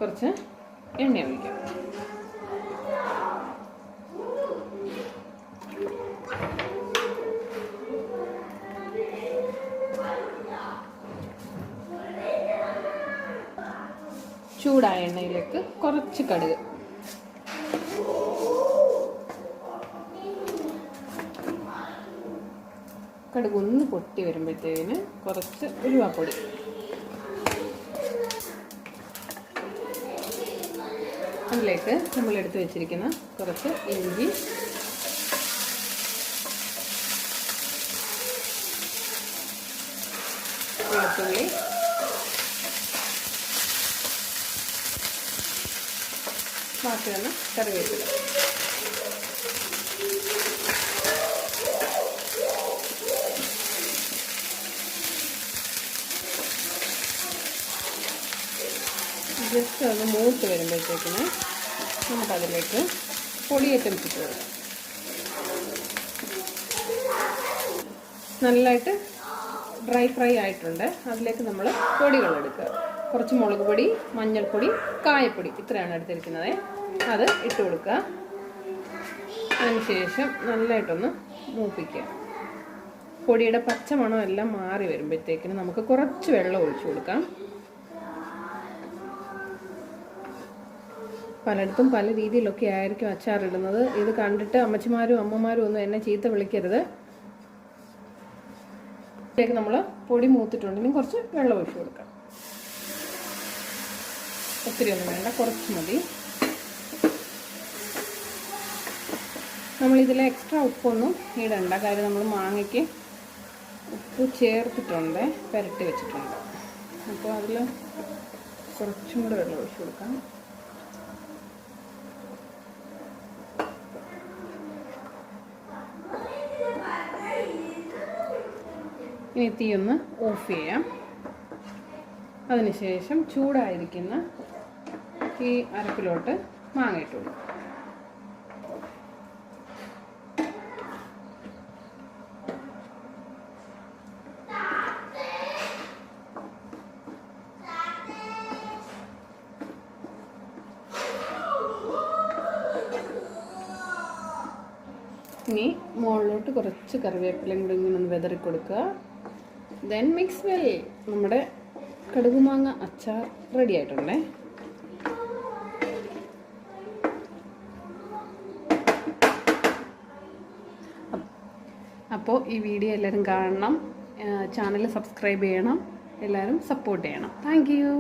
കുറച്ച് എണ്ണ ഒഴിക്കാം. ചൂടായ എണ്ണയിലേക്ക് കുറച്ച് കടുക്, കടുക് ഒന്ന് പൊട്ടി വരുമ്പോഴത്തേക്കിന് കുറച്ച് ഉലുവാപ്പൊടി, അതിലേക്ക് നമ്മൾ എടുത്ത് വെച്ചിരിക്കുന്ന കുറച്ച് ഇഞ്ചി, വെളുത്തുള്ളി, ബാക്കി വന്ന് കറിവേപ്പില. ജസ്റ്റ് ഒന്ന് മൂത്ത് വരുമ്പോഴത്തേക്കിന് നമുക്കതിലേക്ക് പൊടി ഐറ്റംസ് ഇട്ട് കൊടുക്കാം. നല്ലതായിട്ട് ഡ്രൈ ഫ്രൈ ആയിട്ടുണ്ട്. അതിലേക്ക് നമ്മൾ പൊടികളെടുക്കുക. കുറച്ച് മുളക് പൊടി, മഞ്ഞൾപ്പൊടി, കായപ്പൊടി, ഇത്രയാണ് എടുത്തിരിക്കുന്നത്. അത് ഇട്ട് കൊടുക്കുക. അതിനുശേഷം നല്ലതായിട്ടൊന്ന് മൂപ്പിക്കുക. പൊടിയുടെ പച്ചമണം എല്ലാം മാറി വരുമ്പോഴത്തേക്കിന് നമുക്ക് കുറച്ച് വെള്ളം ഒഴിച്ചു കൊടുക്കാം. പലയിടത്തും പല രീതിയിലൊക്കെ ആയിരിക്കും അച്ചാറിടുന്നത്. ഇത് കണ്ടിട്ട് അമ്മച്ചിമാരും അമ്മമാരും ഒന്നും എന്നെ ചീത്ത വിളിക്കരുത്. ഇതിലേക്ക് നമ്മൾ പൊടി മൂത്തിട്ടുണ്ടെങ്കിൽ കുറച്ച് വെള്ളം ഒഴിച്ചു കൊടുക്കാം. ഒത്തിരി ഒന്നും വേണ്ട, കുറച്ച് മതി. നമ്മളിതിൽ എക്സ്ട്രാ ഉപ്പൊന്നും ഇടണ്ട. കാര്യം നമ്മൾ മാങ്ങയ്ക്ക് ഉപ്പ് ചേർത്തിട്ടുണ്ട്, പുരട്ടി വെച്ചിട്ടുണ്ട്. അപ്പോൾ അതിൽ കുറച്ചും കൂടെ വെള്ളം ഒഴിച്ചു കൊടുക്കാം. ഇനി തീ ഒന്ന് ഓഫ് ചെയ്യാം. അതിനുശേഷം ചൂടായിരിക്കുന്ന ഈ അരപ്പിലോട്ട് മാങ്ങ ഇട്ട് കൊടുക്കും. ഇനി മുകളിലോട്ട് കുറച്ച് കറിവേപ്പിലയും കൂടി ഇങ്ങനെ ഒന്ന് വിതറി കൊടുക്കുക. Then mix well. നമ്മുടെ കടുകുമാങ്ങ അച്ചാർ റെഡി ആയിട്ടുണ്ടേ. അപ്പോൾ ഈ വീഡിയോ എല്ലാവരും കാണണം, ചാനൽ സബ്സ്ക്രൈബ് ചെയ്യണം, എല്ലാവരും സപ്പോർട്ട് ചെയ്യണം. Thank you.